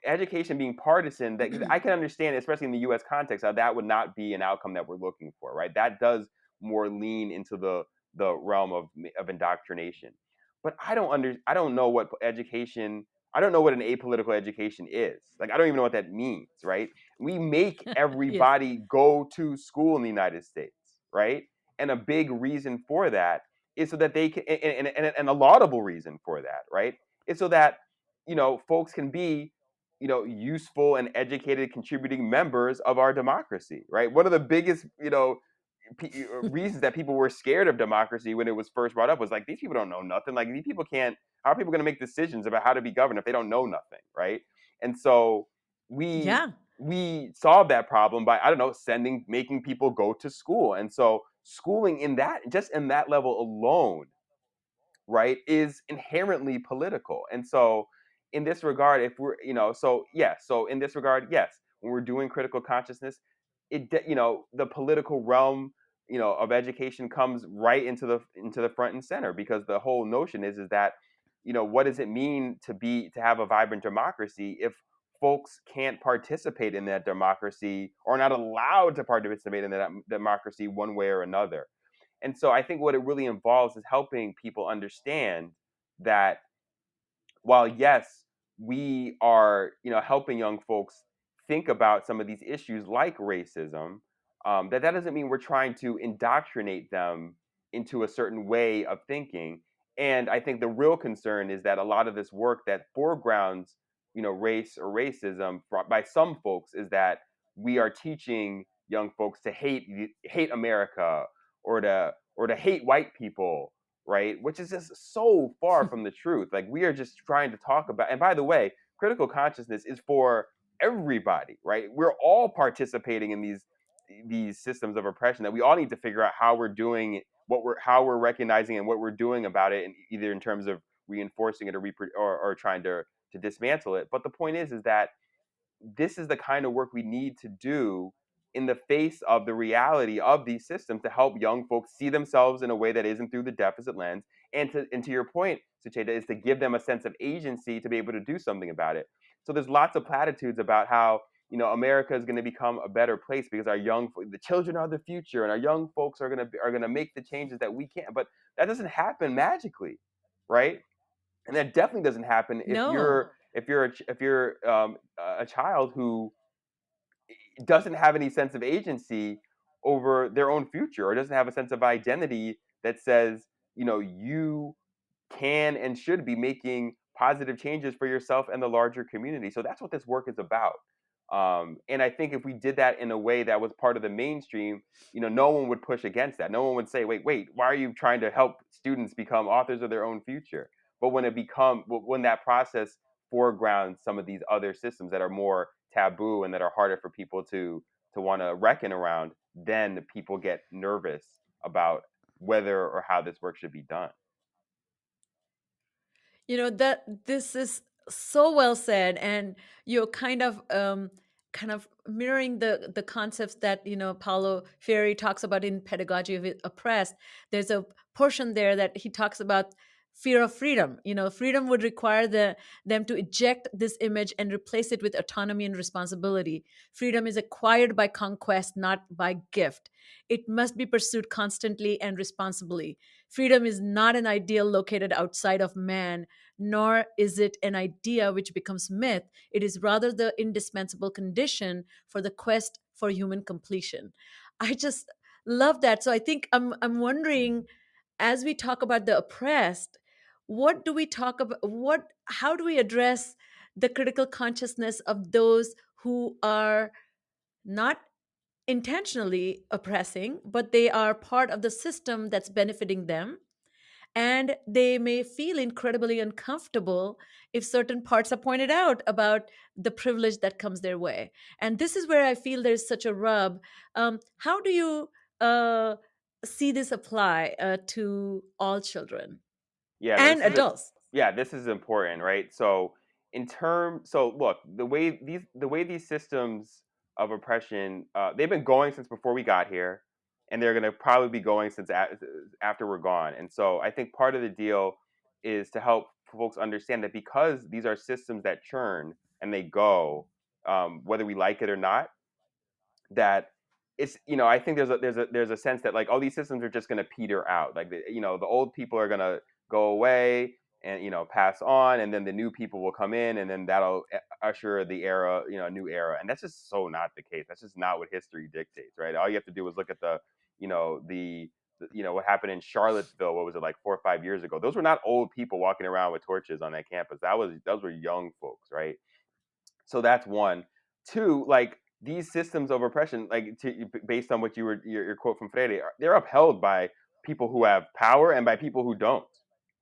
education being partisan, that I can understand, especially in the U.S. context, how that would not be an outcome that we're looking for. Right, that does more lean into the realm of indoctrination. But I don't know what education. I don't know what an apolitical education is. Like, I don't even know what that means. Right, we make Yes. everybody go to school in the United States. Right, and a big reason for that is so that they can, and a laudable reason for that, right, is so that folks can be useful and educated contributing members of our democracy, right? One of the biggest reasons that people were scared of democracy when it was first brought up was like, these people don't know nothing. Like, these people can't. How are people going to make decisions about how to be governed if they don't know nothing, right? And so we Yeah. we solved that problem by, I don't know, making people go to school. And so schooling, in that level alone, right, is inherently political. And so in this regard, if we're, so yes, so in this regard, yes, when we're doing critical consciousness, the political realm, of education comes right into the front and center, because the whole notion is that, what does it mean to have a vibrant democracy if folks can't participate in that democracy, or not allowed to participate in that democracy one way or another? And so I think what it really involves is helping people understand that, while yes, we are, helping young folks think about some of these issues like racism, that doesn't mean we're trying to indoctrinate them into a certain way of thinking. And I think the real concern is that a lot of this work that foregrounds, race or racism by some folks, is that we are teaching young folks to hate America, or to hate white people, right? Which is just so far from the truth. Like, we are just trying to talk about, and by the way, critical consciousness is for everybody, right? We're all participating in these systems of oppression, that we all need to figure out how we're doing how we're recognizing and what we're doing about it, and either in terms of reinforcing it, or trying to dismantle it. But the point is that this is the kind of work we need to do in the face of the reality of these systems, to help young folks see themselves in a way that isn't through the deficit lens. And to your point, Sucheta, is to give them a sense of agency to be able to do something about it. So there's lots of platitudes about how, America is going to become a better place because the children are the future, and our young folks are going to make the changes that we can't. But that doesn't happen magically, right? And that definitely doesn't happen if No. you're a child who doesn't have any sense of agency over their own future, or doesn't have a sense of identity that says, you can and should be making positive changes for yourself and the larger community. So that's what this work is about. And I think if we did that in a way that was part of the mainstream, no one would push against that. No one would say, wait, why are you trying to help students become authors of their own future? But when that process foregrounds some of these other systems that are more taboo and that are harder for people to want to reckon around, then people get nervous about whether or how this work should be done. That this is so well said, and you're kind of mirroring the concepts that Paulo Freire talks about in Pedagogy of Oppressed. There's a portion there that he talks about fear of freedom. Freedom would require them to eject this image and replace it with autonomy and responsibility. Freedom is acquired by conquest, not by gift. It must be pursued constantly and responsibly. Freedom is not an ideal located outside of man, nor is it an idea which becomes myth. It is rather the indispensable condition for the quest for human completion. I just love that. So I think I'm wondering, as we talk about the oppressed, what do we talk about? How do we address the critical consciousness of those who are not intentionally oppressing, but they are part of the system that's benefiting them? And they may feel incredibly uncomfortable if certain parts are pointed out about the privilege that comes their way. And this is where I feel there's such a rub. How do you see this apply to all children Yeah, and adults? this is important, right? So look, the way these systems of oppression, they've been going since before we got here, and they're going to probably be going since after we're gone. And so I think part of the deal is to help folks understand that because these are systems that churn and they go, whether we like it or not, that it's I think there's a sense that like all these systems are just going to peter out, like the old people are going to go away and pass on, and then the new people will come in, and then that'll usher the era, a new era. And that's just so not the case. That's just not what history dictates, right? All you have to do is look at what happened in Charlottesville. What was it, like 4 or 5 years ago? Those were not old people walking around with torches on that campus. Those were young folks, right? So that's one. Two, like these systems of oppression, like based on what your quote from Freire, they're upheld by people who have power and by people who don't,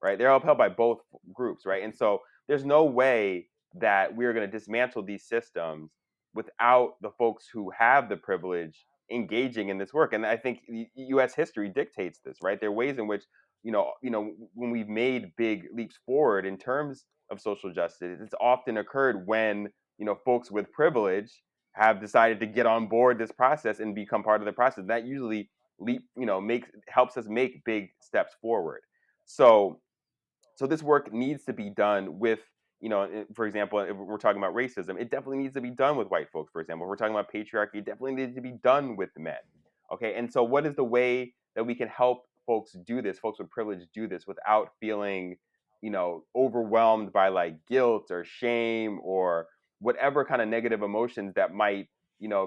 right? They're upheld by both groups, right? And so there's no way that we're going to dismantle these systems without the folks who have the privilege engaging in this work. And I think U.S. history dictates this, right? There are ways in which when we've made big leaps forward in terms of social justice, it's often occurred when folks with privilege have decided to get on board this process and become part of the process. That usually helps us make big steps forward. So this work needs to be done with, for example, if we're talking about racism, it definitely needs to be done with white folks. For example, if we're talking about patriarchy, it definitely needs to be done with men. Okay, and so what is the way that we can help folks with privilege do this without feeling, overwhelmed by like guilt or shame or whatever kind of negative emotions that might,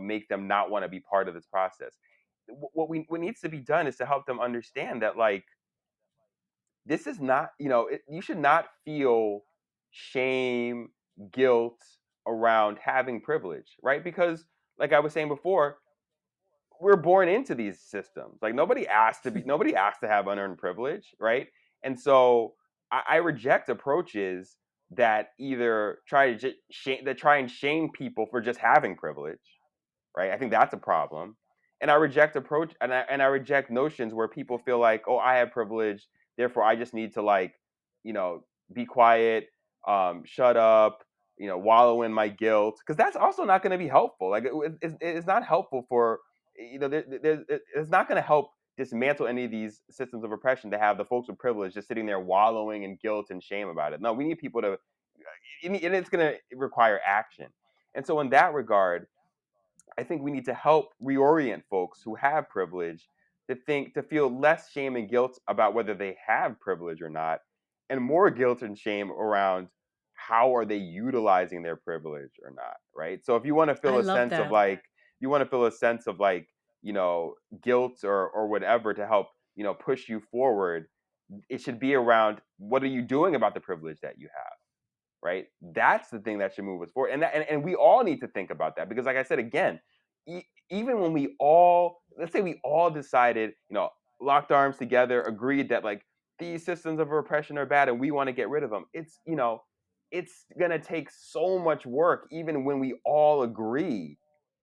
make them not want to be part of this process? What needs to be done is to help them understand that like this is not, you should not feel shame, guilt around having privilege, right? Because like I was saying before, we're born into these systems. Like nobody asked to have unearned privilege, right? And so I reject approaches that either try and shame people for just having privilege, right? I think that's a problem. And I reject notions where people feel like, oh, I have privilege, therefore I just need to like, be quiet, shut up, wallow in my guilt, because that's also not going to be helpful. Like it's not helpful for, it's not going to help dismantle any of these systems of oppression to have the folks with privilege just sitting there wallowing in guilt and shame about it. No, we need people to, and it's going to require action. And so in that regard, I think we need to help reorient folks who have privilege to feel less shame and guilt about whether they have privilege or not, and more guilt and shame around how are they utilizing their privilege or not, right? So if you want to I feel a love sense of that. like, guilt or whatever to help, push you forward, It should be around, what are you doing about the privilege that you have, right? That's the thing that should move us forward. And we all need to think about that, because like I said, again, even when we all, let's say we all decided, locked arms together, agreed that like these systems of oppression are bad and we want to get rid of them, it's going to take so much work, even when we all agree,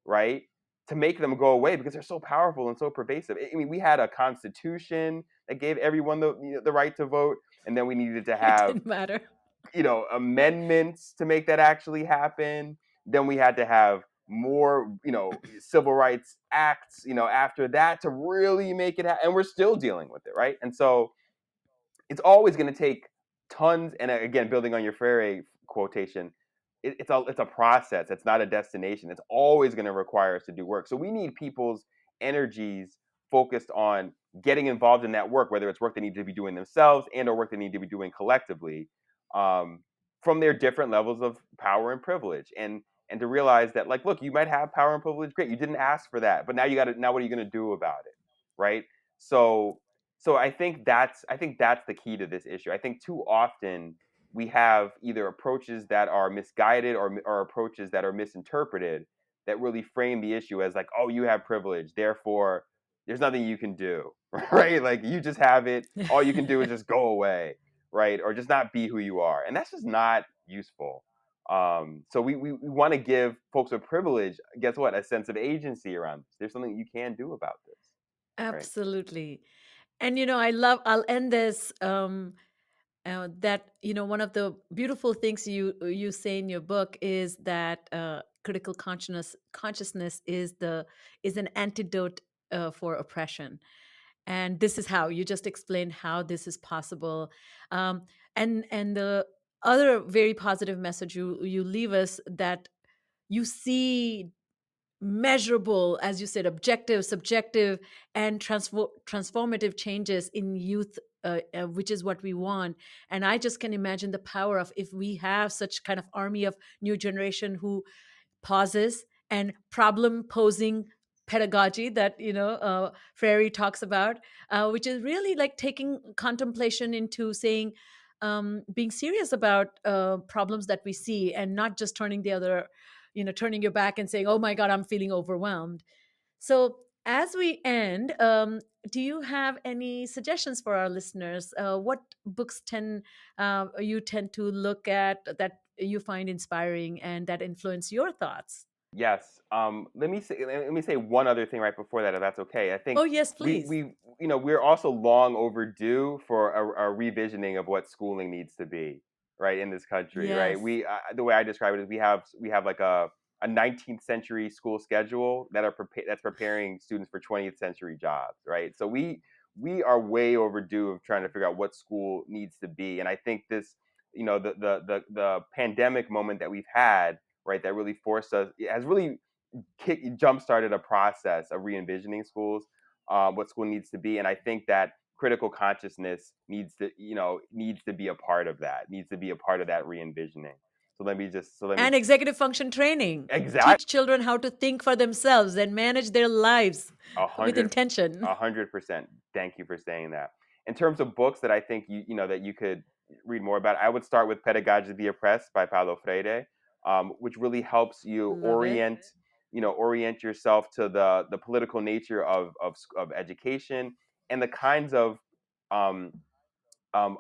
right, to make them go away, because they're so powerful and so pervasive. I mean, we had a constitution that gave everyone the right to vote, and then we needed to It have didn't matter. amendments to make that actually happen. Then we had to have more, civil rights acts, after that, to really make it happen. And we're still dealing with it, right? And so it's always going to take tons. And again, building on your Freire quotation, it's a process. It's not a destination. It's always going to require us to do work. So we need people's energies focused on getting involved in that work, whether it's work they need to be doing themselves and or work they need to be doing collectively, from their different levels of power and privilege. And to realize that, like, look, you might have power and privilege. Great, you didn't ask for that, but now now what are you going to do about it, right? So I think that's the key to this issue. I think too often we have either approaches that are misguided, or approaches that are misinterpreted, that really frame the issue as like, oh, you have privilege, therefore there's nothing you can do, right? Like, you just have it. All you can do is just go away, right? Or just not be who you are, and that's just not useful. So we want to give folks with privilege, guess what, a sense of agency around this. There's something you can do about this, right? Absolutely. And I'll end this that one of the beautiful things you say in your book is that critical consciousness is an antidote for oppression. And this is how you just explained how this is possible. And the other very positive message you leave us, that you see measurable, as you said, objective, subjective, and transformative changes in youth, which is what we want. And I just can imagine the power of, if we have such kind of army of new generation who pauses and problem posing pedagogy that Freire talks about, which is really like taking contemplation into saying, being serious about problems that we see, and not just turning your back and saying, oh my god, I'm feeling overwhelmed. So as we end, do you have any suggestions for our listeners? What books you tend to look at that you find inspiring and that influence your thoughts? Yes. Let me say one other thing right before that, if that's okay. I Oh think yes, please. we're also long overdue for a revisioning of what schooling needs to be, right, in this country, right? Yes. The way I describe it is we have like a 19th century school schedule that's preparing students for 20th century jobs, right? So we are way overdue of trying to figure out what school needs to be. And I think this, the pandemic moment that we've had, right, that really forced us, it has really jump started a process of re-envisioning schools, what school needs to be. And I think that critical consciousness needs to be a part of that, needs to be a part of that re-envisioning. So let me And executive function training. exact Teach children how to think for themselves and manage their lives a with hundred intention. 100%. Thank you for saying that. In terms of books that I think that you could read more about, I would start with Pedagogy of the Oppressed by Paulo Freire, which really helps you Love it. orient yourself to the political nature of education, and the kinds of um,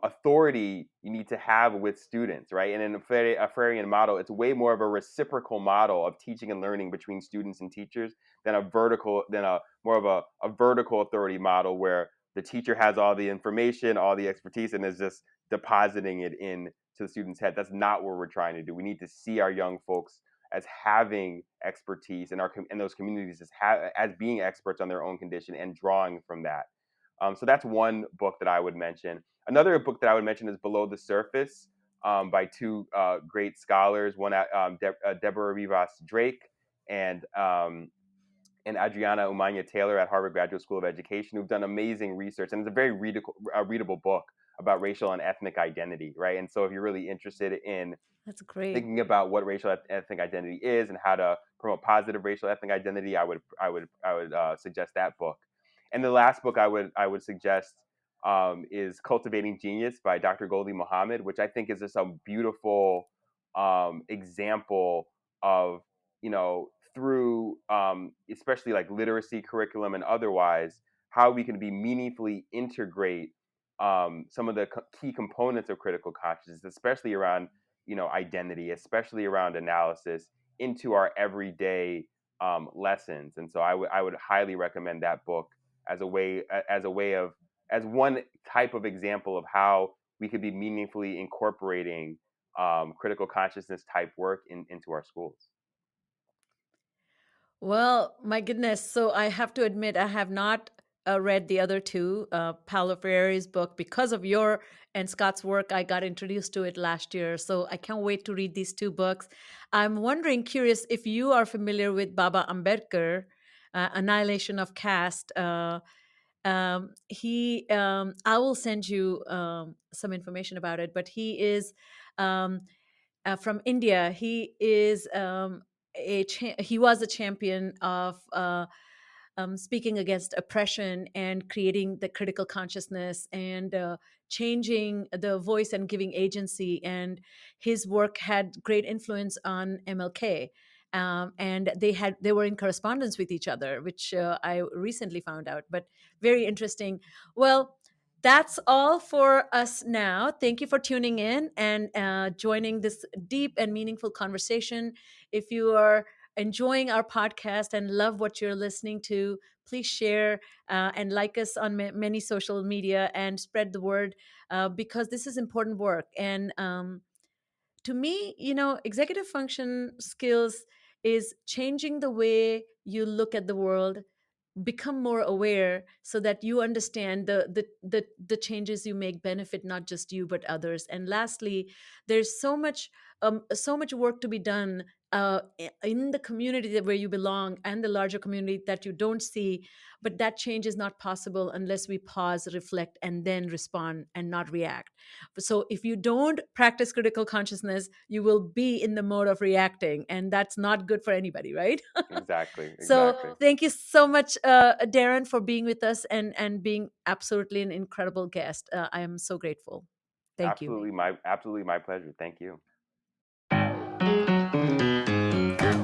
authority you need to have with students, right? And in a Freirean model, it's way more of a reciprocal model of teaching and learning between students and teachers than a more of a vertical authority model, where the teacher has all the information, all the expertise, and is just depositing it in to the student's head. That's not what we're trying to do. We need to see our young folks as having expertise, and in those communities as being experts on their own condition, and drawing from that. So that's one book that I would mention. Another book that I would mention is Below the Surface, by two great scholars, one Deborah Rivas Drake, and Adriana Umanya Taylor at Harvard Graduate School of Education, who've done amazing research. And it's a very readable book about racial and ethnic identity, right? And so if you're really interested in That's great. thinking about what racial ethnic identity is and how to promote positive racial ethnic identity, I would suggest that book. And the last book I would suggest is Cultivating Genius by Dr. Goldie Muhammad, which I think is just a beautiful example of, through especially like literacy curriculum and otherwise, how we can be meaningfully integrate some of the key components of critical consciousness, especially around, identity, especially around analysis, into our everyday lessons. And so I would highly recommend that book as a way as one type of example of how we could be meaningfully incorporating critical consciousness type work into our schools. Well, my goodness. So I have to admit, I have not read the other two, Paulo Freire's book. Because of your and Scott's work, I got introduced to it last year. So I can't wait to read these two books. I'm curious if you are familiar with Baba Ambedkar, Annihilation of Caste. I will send you some information about it, but he is um, from India. He is he was a champion of speaking against oppression and creating the critical consciousness and changing the voice and giving agency. And his work had great influence on MLK. And they were in correspondence with each other, which I recently found out. But very interesting. Well, that's all for us now. Thank you for tuning in and joining this deep and meaningful conversation. If you are enjoying our podcast and love what you're listening to, please share and like us on many social media and spread the word because this is important work. And to me, executive function skills is changing the way you look at the world, become more aware so that you understand the changes you make benefit not just you but others. And lastly, there's so much work to be done in the community where you belong and the larger community that you don't see, but that change is not possible unless we pause, reflect, and then respond and not react. So if you don't practice critical consciousness, you will be in the mode of reacting, and that's not good for anybody, right? Exactly. So thank you so much, Daren, for being with us and being absolutely an incredible guest. I am so grateful. Thank you. Absolutely my pleasure. Thank you.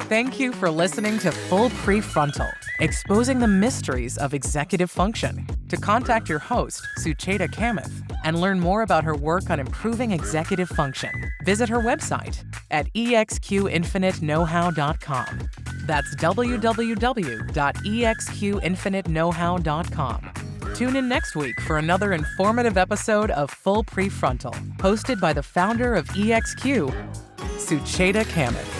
Thank you for listening to Full PreFrontal, exposing the mysteries of executive function. To contact your host, Sucheta Kamath, and learn more about her work on improving executive function, visit her website at exqinfiniteknowhow.com. That's www.exqinfiniteknowhow.com. Tune in next week for another informative episode of Full PreFrontal, hosted by the founder of EXQ, Sucheta Kamath.